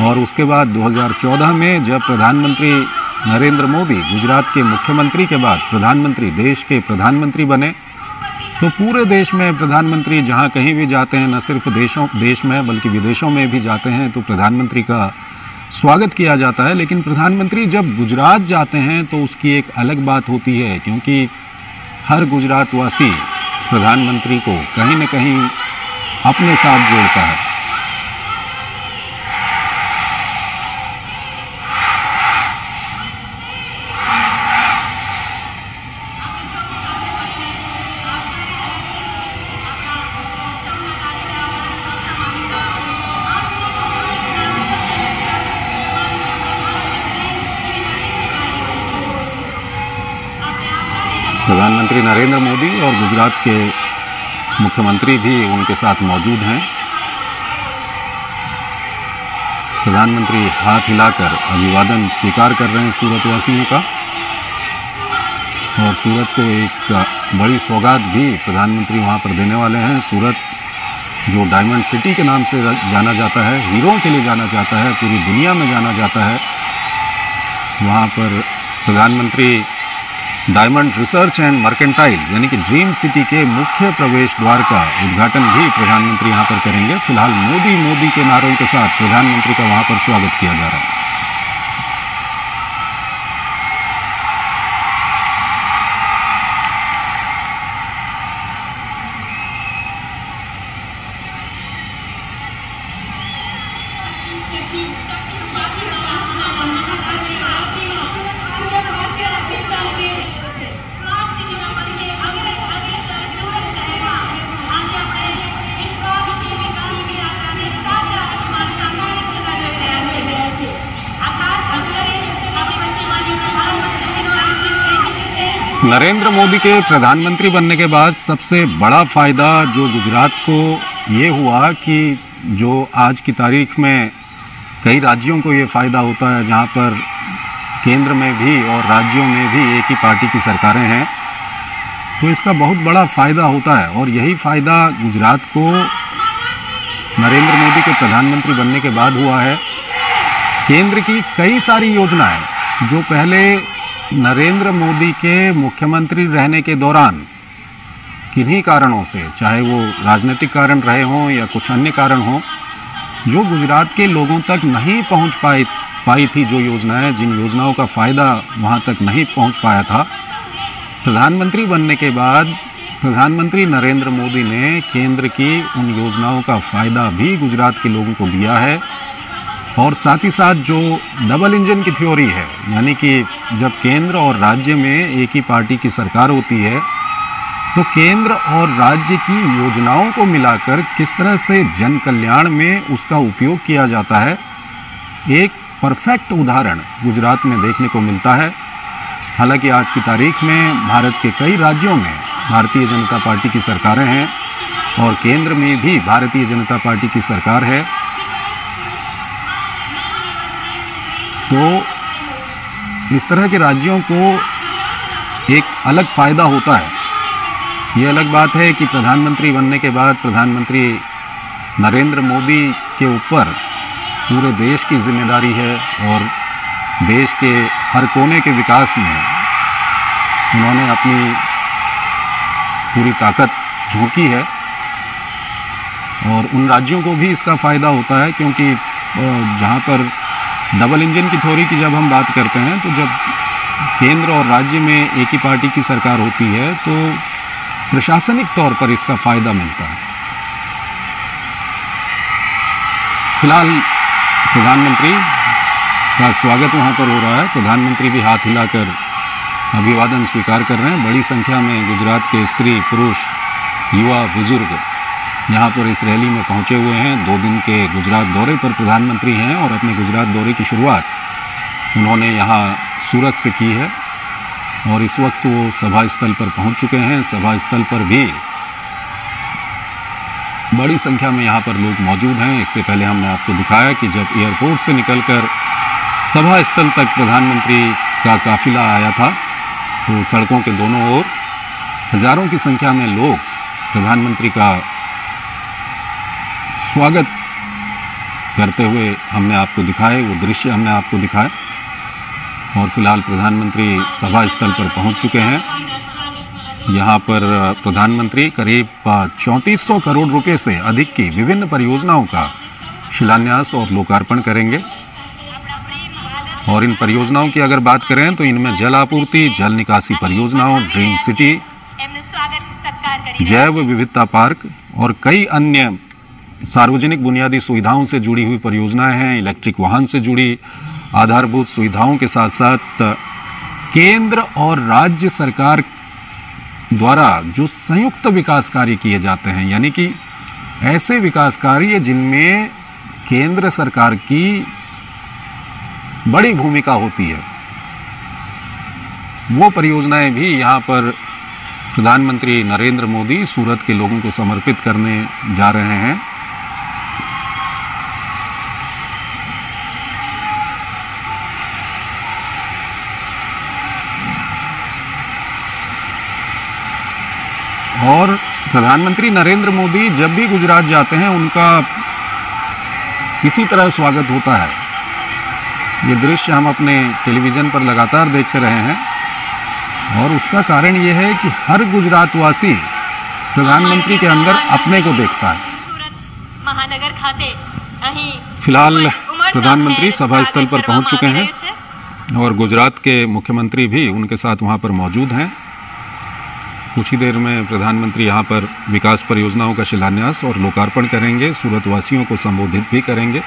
और उसके बाद 2014 में जब प्रधानमंत्री नरेंद्र मोदी गुजरात के मुख्यमंत्री के बाद प्रधानमंत्री, देश के प्रधानमंत्री बने, तो पूरे देश में प्रधानमंत्री जहाँ कहीं भी जाते हैं, न सिर्फ देश में बल्कि विदेशों में भी जाते हैं, तो प्रधानमंत्री का स्वागत किया जाता है। लेकिन प्रधानमंत्री जब गुजरात जाते हैं तो उसकी एक अलग बात होती है, क्योंकि हर गुजरातवासी प्रधानमंत्री को कहीं न कहीं अपने साथ जोड़ता है। प्रधानमंत्री नरेंद्र मोदी और गुजरात के मुख्यमंत्री भी उनके साथ मौजूद हैं। प्रधानमंत्री हाथ हिलाकर अभिवादन स्वीकार कर रहे हैं सूरतवासियों का, और सूरत को एक बड़ी सौगात भी प्रधानमंत्री वहां पर देने वाले हैं। सूरत जो डायमंड सिटी के नाम से जाना जाता है, हीरों के लिए जाना जाता है, पूरी दुनिया में जाना जाता है, वहाँ पर प्रधानमंत्री डायमंड रिसर्च एंड मर्केंटाइल यानी कि ड्रीम सिटी के मुख्य प्रवेश द्वार का उद्घाटन भी प्रधानमंत्री यहाँ पर करेंगे। फिलहाल मोदी मोदी के नारों के साथ प्रधानमंत्री का वहाँ पर स्वागत किया जा रहा है। नरेंद्र मोदी के प्रधानमंत्री बनने के बाद सबसे बड़ा फ़ायदा जो गुजरात को ये हुआ कि जो आज की तारीख में कई राज्यों को ये फ़ायदा होता है, जहाँ पर केंद्र में भी और राज्यों में भी एक ही पार्टी की सरकारें हैं, तो इसका बहुत बड़ा फ़ायदा होता है। और यही फ़ायदा गुजरात को नरेंद्र मोदी के प्रधानमंत्री बनने के बाद हुआ है। केंद्र की कई सारी योजनाएं जो पहले नरेंद्र मोदी के मुख्यमंत्री रहने के दौरान किन्हीं कारणों से, चाहे वो राजनीतिक कारण रहे हों या कुछ अन्य कारण हों, जो गुजरात के लोगों तक नहीं पहुंच पाई थी, जो योजनाएं, जिन योजनाओं का फ़ायदा वहां तक नहीं पहुंच पाया था, प्रधानमंत्री बनने के बाद प्रधानमंत्री नरेंद्र मोदी ने केंद्र की उन योजनाओं का फ़ायदा भी गुजरात के लोगों को दिया है। और साथ ही साथ जो डबल इंजन की थ्योरी है, यानी कि जब केंद्र और राज्य में एक ही पार्टी की सरकार होती है, तो केंद्र और राज्य की योजनाओं को मिलाकर किस तरह से जन कल्याण में उसका उपयोग किया जाता है, एक परफेक्ट उदाहरण गुजरात में देखने को मिलता है। हालांकि आज की तारीख में भारत के कई राज्यों में भारतीय जनता पार्टी की सरकारें हैं और केंद्र में भी भारतीय जनता पार्टी की सरकार है, तो इस तरह के राज्यों को एक अलग फ़ायदा होता है। ये अलग बात है कि प्रधानमंत्री बनने के बाद प्रधानमंत्री नरेंद्र मोदी के ऊपर पूरे देश की जिम्मेदारी है और देश के हर कोने के विकास में उन्होंने अपनी पूरी ताकत झोंकी है। और उन राज्यों को भी इसका फ़ायदा होता है, क्योंकि जहाँ पर डबल इंजन की थ्योरी की जब हम बात करते हैं, तो जब केंद्र और राज्य में एक ही पार्टी की सरकार होती है तो प्रशासनिक तौर पर इसका फ़ायदा मिलता है। फिलहाल प्रधानमंत्री का स्वागत वहाँ पर हो रहा है। प्रधानमंत्री भी हाथ हिलाकर अभिवादन स्वीकार कर रहे हैं। बड़ी संख्या में गुजरात के स्त्री, पुरुष, युवा, बुजुर्ग यहाँ पर इस रैली में पहुँचे हुए हैं। 2 दिन के गुजरात दौरे पर प्रधानमंत्री हैं और अपने गुजरात दौरे की शुरुआत उन्होंने यहाँ सूरत से की है और इस वक्त वो सभा स्थल पर पहुँच चुके हैं। सभा स्थल पर भी बड़ी संख्या में यहाँ पर लोग मौजूद हैं। इससे पहले हमने आपको दिखाया कि जब एयरपोर्ट से निकलकर सभा स्थल तक प्रधानमंत्री का काफिला आया था, तो सड़कों के दोनों ओर हज़ारों की संख्या में लोग प्रधानमंत्री का स्वागत करते हुए हमने आपको दिखाए, वो दृश्य हमने आपको दिखाए। और फिलहाल प्रधानमंत्री सभा स्थल पर पहुंच चुके हैं। यहाँ पर प्रधानमंत्री करीब 3400 करोड़ रुपए से अधिक की विभिन्न परियोजनाओं का शिलान्यास और लोकार्पण करेंगे। और इन परियोजनाओं की अगर बात करें तो इनमें जल आपूर्ति, जल निकासी परियोजनाओं, ड्रीम सिटी, जैव विविधता पार्क और कई अन्य सार्वजनिक बुनियादी सुविधाओं से जुड़ी हुई परियोजनाएं हैं। इलेक्ट्रिक वाहन से जुड़ी आधारभूत सुविधाओं के साथ साथ केंद्र और राज्य सरकार द्वारा जो संयुक्त विकास कार्य किए जाते हैं, यानी कि ऐसे विकास कार्य जिनमें केंद्र सरकार की बड़ी भूमिका होती है, वो परियोजनाएं भी यहाँ पर प्रधानमंत्री नरेंद्र मोदी सूरत के लोगों को समर्पित करने जा रहे हैं। और प्रधानमंत्री नरेंद्र मोदी जब भी गुजरात जाते हैं उनका इसी तरह स्वागत होता है। ये दृश्य हम अपने टेलीविज़न पर लगातार देखते रहे हैं और उसका कारण ये है कि हर गुजरातवासी प्रधानमंत्री के अंदर अपने को देखता है। फिलहाल प्रधानमंत्री सभा स्थल पर पहुंच चुके हैं और गुजरात के मुख्यमंत्री भी उनके साथ वहां पर मौजूद हैं। कुछ ही देर में प्रधानमंत्री यहाँ पर विकास परियोजनाओं का शिलान्यास और लोकार्पण करेंगे, सूरत वासियों को संबोधित भी करेंगे।